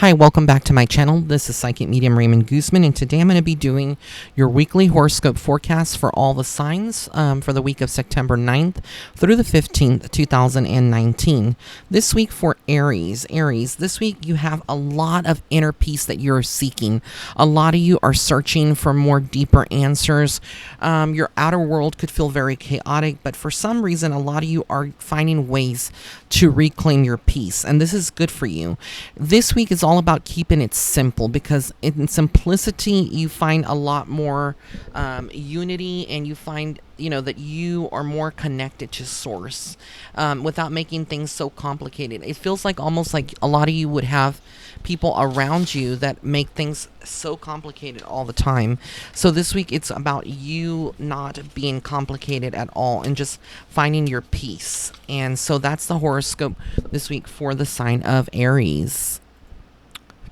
Hi, welcome back to my channel. This is Psychic Medium Raymond Guzman, and today I'm going to be doing your weekly horoscope forecast for all the signs for the week of September 9th through the 15th, 2019. This week for Aries. This week you have a lot of inner peace that you're seeking. A lot of you are searching for more deeper answers. Your outer world could feel very chaotic, but for some reason, a lot of you are finding ways to reclaim your peace, and this is good for you. This week is all about keeping it simple, because in simplicity you find a lot more unity, and you find that you are more connected to source without making things so complicated. It feels like almost like a lot of you would have people around you that make things so complicated all the time. So this week it's about you not being complicated at all and just finding your peace. And so that's the horoscope this week for the sign of Aries.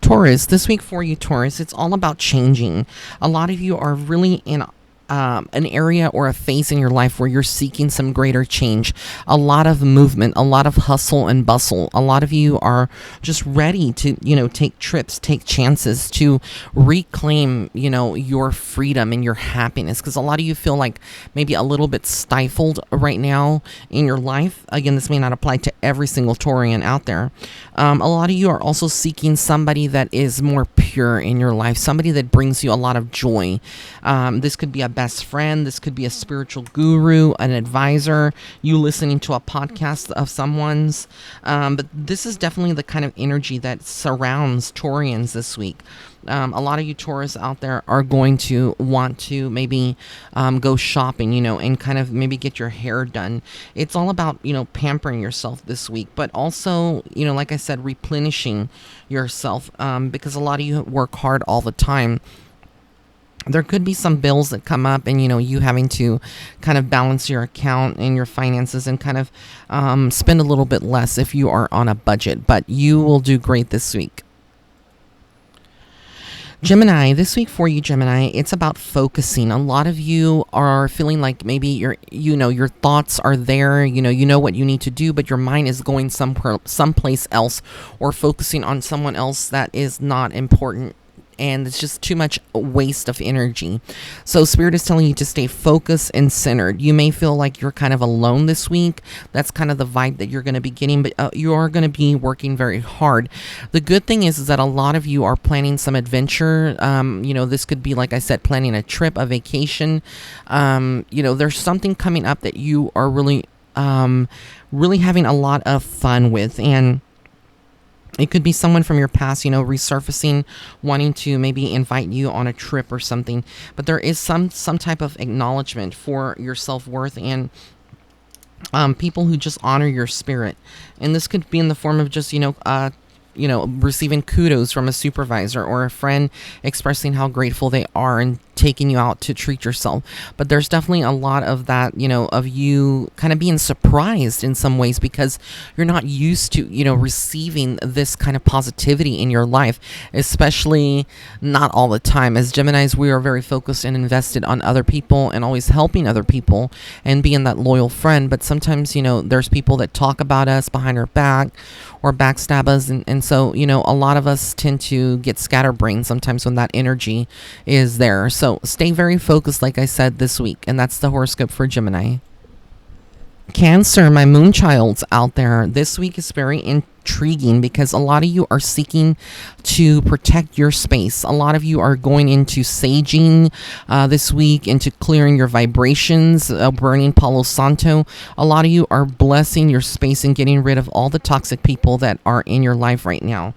Taurus, this week for you, Taurus, it's all about changing. A lot of you are really in an area or a phase in your life where you're seeking some greater change. A lot of movement, a lot of hustle and bustle. A lot of you are just ready to, take trips, take chances to reclaim, your freedom and your happiness. Because a lot of you feel like maybe a little bit stifled right now in your life. Again, this may not apply to every single Taurian out there. A lot of you are also seeking somebody that is more pure in your life, somebody that brings you a lot of joy. This could be a best friend, this could be a spiritual guru, an advisor, you listening to a podcast of someone's. But this is definitely the kind of energy that surrounds Taurians this week. A lot of you Taurus out there are going to want to maybe go shopping, and kind of maybe get your hair done. It's all about, pampering yourself this week, but also, like I said, replenishing yourself, because a lot of you work hard all the time. There could be some bills that come up, and you having to kind of balance your account and your finances and kind of spend a little bit less if you are on a budget, but you will do great this week. Gemini, this week for you, Gemini, it's about focusing. A lot of you are feeling like maybe your thoughts are there, you know what you need to do, but your mind is going someplace else, or focusing on someone else that is not important. And it's just too much waste of energy. So Spirit is telling you to stay focused and centered. You may feel like you're kind of alone this week. That's kind of the vibe that you're going to be getting, but you are going to be working very hard. The good thing is that a lot of you are planning some adventure. This could be, like I said, planning a trip, a vacation. There's something coming up that you are really having a lot of fun with. And it could be someone from your past, resurfacing, wanting to maybe invite you on a trip or something. But there is some type of acknowledgement for your self-worth and people who just honor your spirit. And this could be in the form of just, receiving kudos from a supervisor or a friend expressing how grateful they are and taking you out to treat yourself. But there's definitely a lot of that, of you kind of being surprised in some ways, because you're not used to, receiving this kind of positivity in your life, especially not all the time. As Geminis, we are very focused and invested on other people and always helping other people and being that loyal friend. But sometimes, there's people that talk about us behind our back or backstab us. And so, a lot of us tend to get scatterbrained sometimes when that energy is there. So stay very focused, like I said, this week. And that's the horoscope for Gemini. Cancer, my moon childs out there, this week is very intriguing because a lot of you are seeking to protect your space. A lot of you are going into saging this week, into clearing your vibrations, burning Palo Santo. A lot of you are blessing your space and getting rid of all the toxic people that are in your life right now.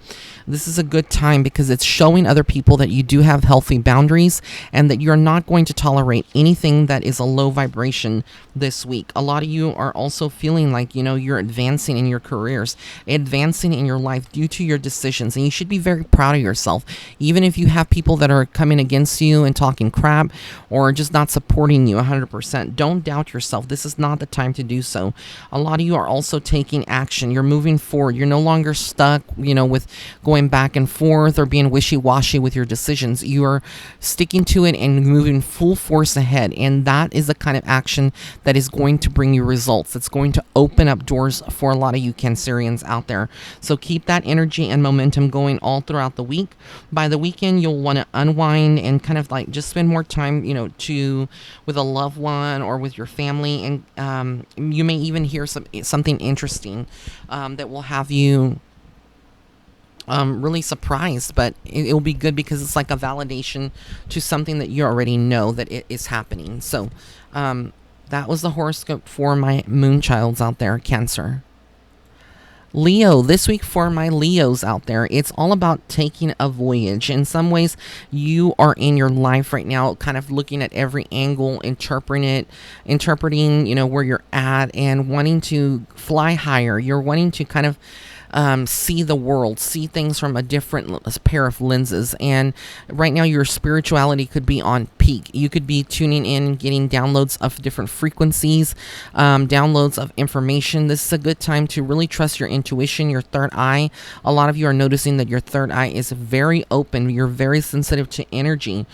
This is a good time because it's showing other people that you do have healthy boundaries and that you're not going to tolerate anything that is a low vibration this week. A lot of you are also feeling like, you're advancing in your careers, advancing in your life due to your decisions. And you should be very proud of yourself. Even if you have people that are coming against you and talking crap or just not supporting you 100%, don't doubt yourself. This is not the time to do so. A lot of you are also taking action. You're moving forward. You're no longer stuck, with going back and forth or being wishy-washy with your decisions. You are sticking to it and moving full force ahead. And that is the kind of action that is going to bring you results. It's going to open up doors for a lot of you Cancerians out there. there. So keep that energy and momentum going all throughout the week. By the weekend, you'll want to unwind and kind of like just spend more time, with a loved one or with your family. And you may even hear something interesting that will have you really surprised, but it will be good because it's like a validation to something that you already know that it is happening. So that was the horoscope for my moonchilds out there, Cancer. Leo, this week for my Leos out there, it's all about taking a voyage. In some ways, you are in your life right now, kind of looking at every angle, interpreting, where you're at and wanting to fly higher. You're wanting to kind of see the world, see things from a different pair of lenses. And right now your spirituality could be on peak. You could be tuning in, getting downloads of different frequencies, downloads of information. This is a good time to really trust your intuition, your third eye. A lot of you are noticing that your third eye is very open. You're very sensitive to energy.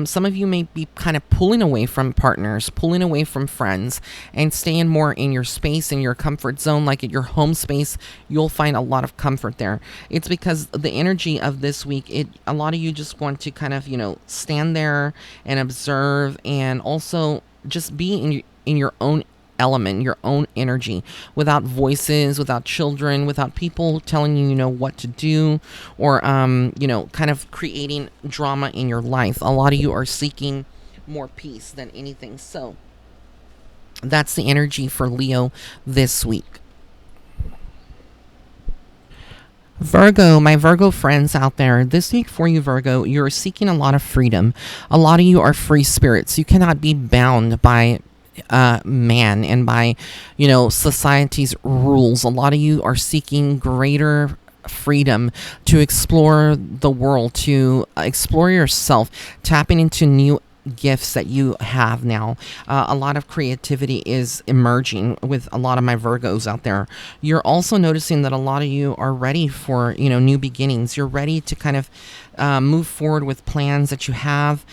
Some of you may be kind of pulling away from partners, pulling away from friends, and staying more in your space, in your comfort zone, like at your home space. You'll find a lot of comfort there. It's because the energy of this week, a lot of you just want to kind of, stand there and observe, and also just be in your own element, your own energy, without voices, without children, without people telling you, what to do, or, kind of creating drama in your life. A lot of you are seeking more peace than anything. So that's the energy for Leo this week. Virgo, my Virgo friends out there, this week for you, Virgo, you're seeking a lot of freedom. A lot of you are free spirits. You cannot be bound by man and by, society's rules. A lot of you are seeking greater freedom to explore the world, to explore yourself, tapping into new gifts that you have now. A lot of creativity is emerging with a lot of my Virgos out there. You're also noticing that a lot of you are ready for, new beginnings. You're ready to kind of move forward with plans that you have.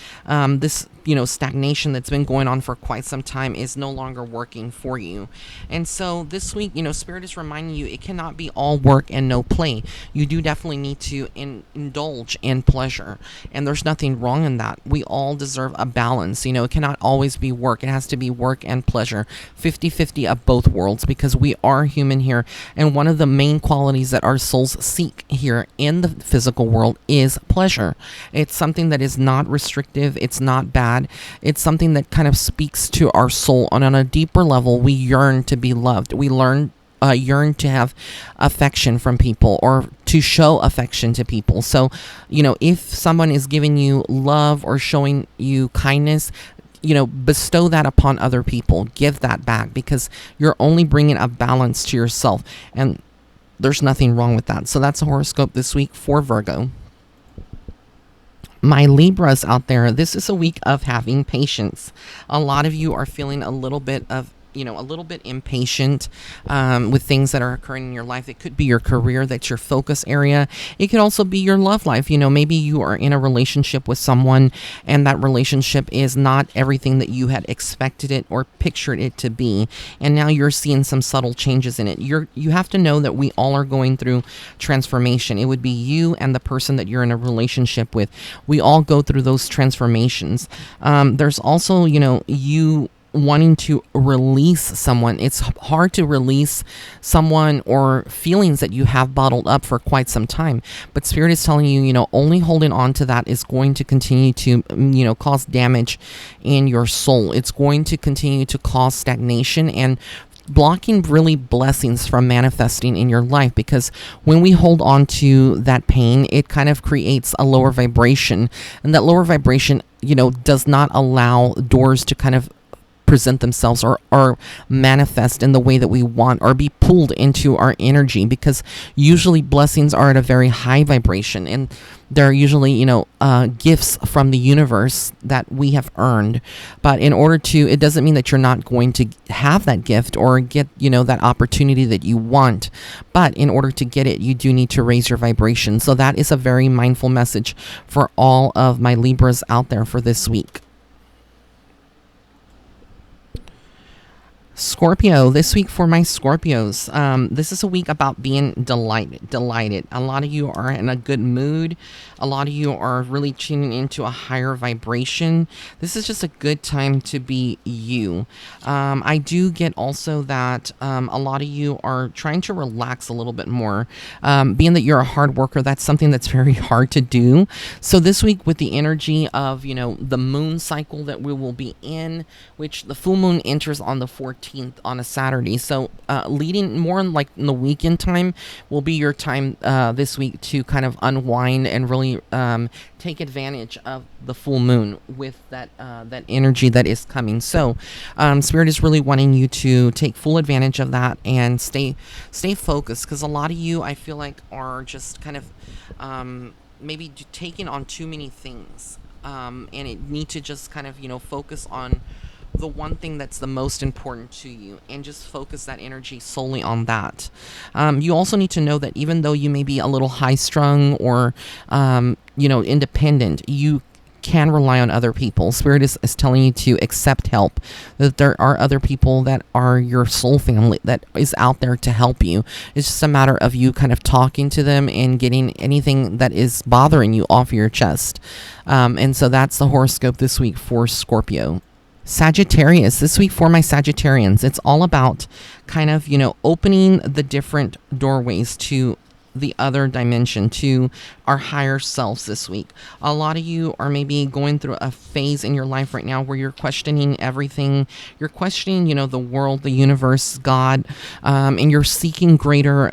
This stagnation that's been going on for quite some time is no longer working for you. And so this week, Spirit is reminding you it cannot be all work and no play. You do definitely need to indulge in pleasure, and there's nothing wrong in that. We all deserve a balance. It cannot always be work. It has to be work and pleasure, 50-50 of both worlds, because we are human here, and one of the main qualities that our souls seek here in the physical world is pleasure. It's something that is not restrictive. It's not bad. It's something that kind of speaks to our soul. And on a deeper level, we yearn to be loved. We yearn to have affection from people, or to show affection to people. So, if someone is giving you love or showing you kindness, bestow that upon other people. Give that back, because you're only bringing a balance to yourself. And there's nothing wrong with that. So that's a horoscope this week for Virgo. My Libras out there, this is a week of having patience. A lot of you are feeling a little bit impatient with things that are occurring in your life. It could be your career, that's your focus area. It could also be your love life. Maybe you are in a relationship with someone, and that relationship is not everything that you had expected it or pictured it to be. And now you're seeing some subtle changes in it. You have to know that we all are going through transformation. It would be you and the person that you're in a relationship with. We all go through those transformations. There's also, you wanting to release someone. It's hard to release someone or feelings that you have bottled up for quite some time. But Spirit is telling you, only holding on to that is going to continue to, cause damage in your soul. It's going to continue to cause stagnation and blocking really blessings from manifesting in your life, because when we hold on to that pain, it kind of creates a lower vibration, and that lower vibration, does not allow doors to kind of present themselves or manifest in the way that we want, or be pulled into our energy, because usually blessings are at a very high vibration, and they're usually gifts from the universe that we have earned. But in order to, it doesn't mean that you're not going to have that gift or get that opportunity that you want, but in order to get it, you do need to raise your vibration. So that is a very mindful message for all of my Libras out there for this week. Scorpio, this week for my Scorpios, this is a week about being delighted. A lot of you are in a good mood. A lot of you are really tuning into a higher vibration. This is just a good time to be you. I do get also that a lot of you are trying to relax a little bit more. Being that you're a hard worker, that's something that's very hard to do. So this week with the energy of, the moon cycle that we will be in, which the full moon enters on the 14th on a Saturday. So leading more in like in the weekend time will be your time this week to kind of unwind and really take advantage of the full moon with that energy that is coming. So Spirit is really wanting you to take full advantage of that and stay focused, because a lot of you, I feel like, are just kind of maybe taking on too many things, and it need to just kind of focus on the one thing that's the most important to you and just focus that energy solely on that. You also need to know that even though you may be a little high strung or independent, you can rely on other people. Spirit is telling you to accept help, that there are other people that are your soul family that is out there to help you. It's just a matter of you kind of talking to them and getting anything that is bothering you off your chest. And so that's the horoscope this week for Scorpio. Sagittarius, this week for my Sagittarians, it's all about kind of, opening the different doorways to the other dimension, to our higher selves this week. A lot of you are maybe going through a phase in your life right now where you're questioning everything. You're questioning, the world, the universe, God, and you're seeking greater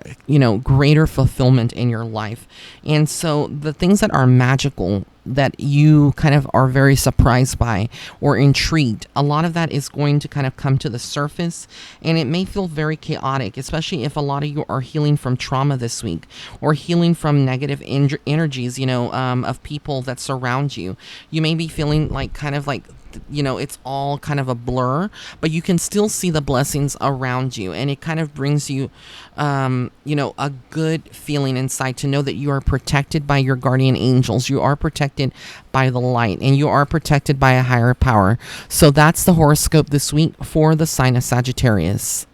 fulfillment in your life. And so the things that are magical, that you kind of are very surprised by or intrigued, a lot of that is going to kind of come to the surface, and it may feel very chaotic, especially if a lot of you are healing from trauma this week or healing from negative energies, of people that surround you. You may be feeling like kind of like it's all kind of a blur, but you can still see the blessings around you, and it kind of brings you a good feeling inside to know that you are protected by your guardian angels, you are protected by the light, and you are protected by a higher power. So that's the horoscope this week for the sign of Sagittarius.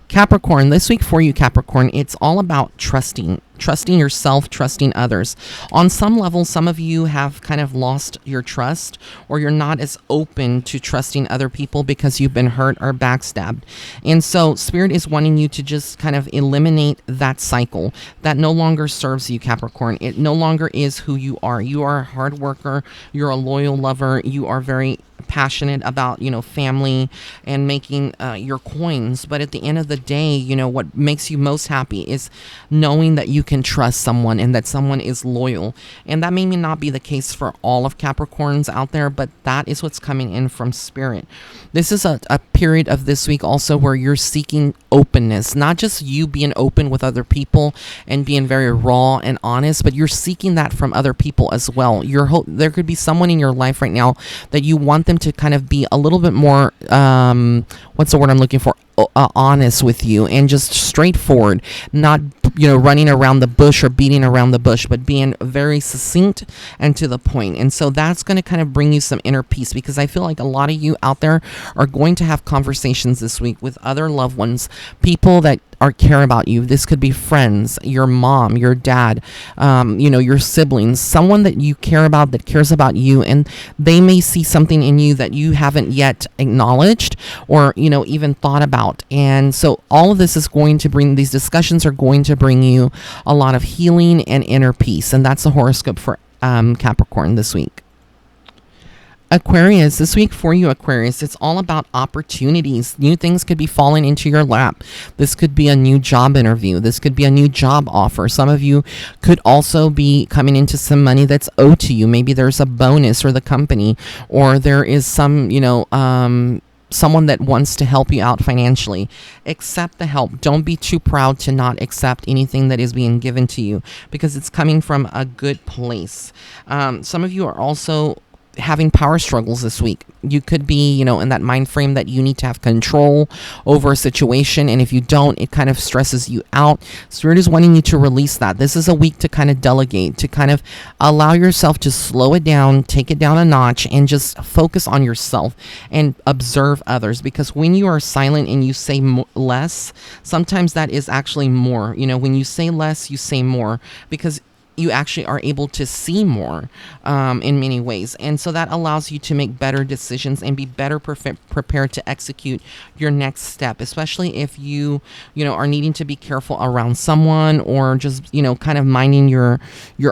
Capricorn, this week for you, Capricorn, it's all about trusting yourself, trusting others. On some level, some of you have kind of lost your trust, or you're not as open to trusting other people because you've been hurt or backstabbed. And so Spirit is wanting you to just kind of eliminate that cycle that no longer serves you, Capricorn. It no longer is who you are. You are a hard worker. You're a loyal lover. You are very passionate about family and making your coins. But at the end of the day, what makes you most happy is knowing that you can trust someone and that someone is loyal. And that may not be the case for all of Capricorns out there, but that is what's coming in from Spirit. This is a period of this week also where you're seeking openness, not just you being open with other people and being very raw and honest, but you're seeking that from other people as well. There could be someone in your life right now that you want them to kind of be a little bit more what's the word I'm looking for, honest with you and just straightforward, not running around the bush or beating around the bush, but being very succinct and to the point. And so that's going to kind of bring you some inner peace, because I feel like a lot of you out there are going to have conversations this week with other loved ones, people that care about you. This could be friends, your mom, your dad, your siblings, someone that you care about, that cares about you, and they may see something in you that you haven't yet acknowledged or even thought about. And so all of this is going to these discussions are going to bring you a lot of healing and inner peace. And that's the horoscope for Capricorn this week. Aquarius, this week for you, Aquarius, it's all about opportunities. New things could be falling into your lap. This could be a new job interview. This could be a new job offer. Some of you could also be coming into some money that's owed to you. Maybe there's a bonus for the company, or there is some, someone that wants to help you out financially. Accept the help. Don't be too proud to not accept anything that is being given to you, because it's coming from a good place. Some of you are also having power struggles this week. You could be, in that mind frame that you need to have control over a situation, and if you don't, it kind of stresses you out. Spirit is wanting you to release that. This is a week to kind of delegate, to kind of allow yourself to slow it down, take it down a notch, and just focus on yourself and observe others. Because when you are silent and you say less, sometimes that is actually more. When you say less, you say more, because you actually are able to see more in many ways. And so that allows you to make better decisions and be better prepared to execute your next step, especially if you are needing to be careful around someone, or just, kind of minding your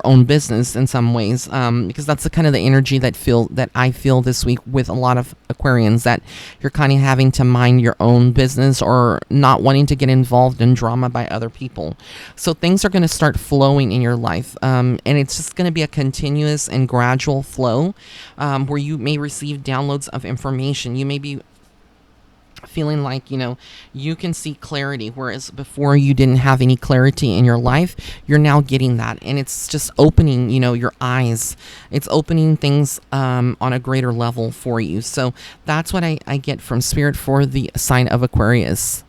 own business in some ways. Because that's the kind of the energy that I feel this week with a lot of Aquarians, that you're kind of having to mind your own business, or not wanting to get involved in drama by other people. So things are going to start flowing in your life. And it's just going to be a continuous and gradual flow, where you may receive downloads of information. You may be feeling like, you can see clarity, whereas before you didn't have any clarity in your life. You're now getting that, and it's just opening, your eyes. It's opening things on a greater level for you. So that's what I get from Spirit for the sign of Aquarius.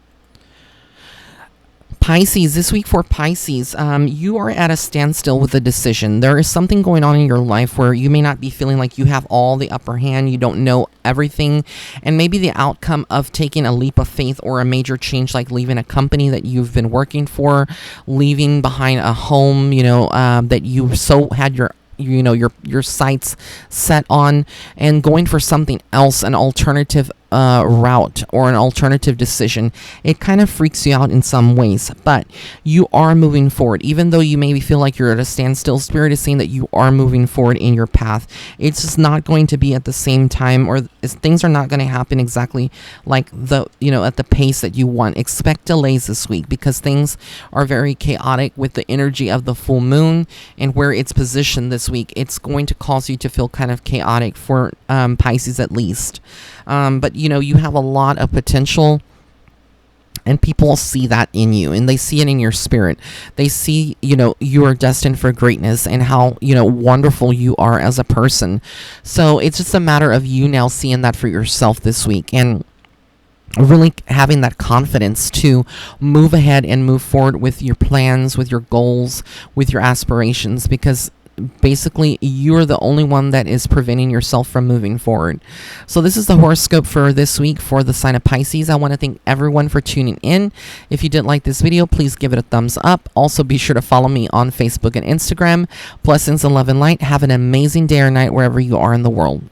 Pisces, this week for Pisces, you are at a standstill with a decision. There is something going on in your life where you may not be feeling like you have all the upper hand. You don't know everything, and maybe the outcome of taking a leap of faith or a major change, like leaving a company that you've been working for, leaving behind a home, that you so had your sights set on, and going for something else, an alternative route or an alternative decision. It kind of freaks you out in some ways, but you are moving forward. Even though you maybe feel like you're at a standstill, Spirit is saying that you are moving forward in your path. It's just not going to be at the same time, or things are not going to happen exactly like at the pace that you want. Expect delays this week, because things are very chaotic with the energy of the full moon and where it's positioned this week. It's going to cause you to feel kind of chaotic for Pisces, at least. But you have a lot of potential, and people see that in you, and they see it in your spirit. They see, you are destined for greatness, and how, wonderful you are as a person. So it's just a matter of you now seeing that for yourself this week, and really having that confidence to move ahead and move forward with your plans, with your goals, with your aspirations, because basically you're the only one that is preventing yourself from moving forward. So this is the horoscope for this week for the sign of Pisces. I want to thank everyone for tuning in. If you did like this video, please give it a thumbs up. Also be sure to follow me on Facebook and Instagram. Blessings and love and light. Have an amazing day or night wherever you are in the world.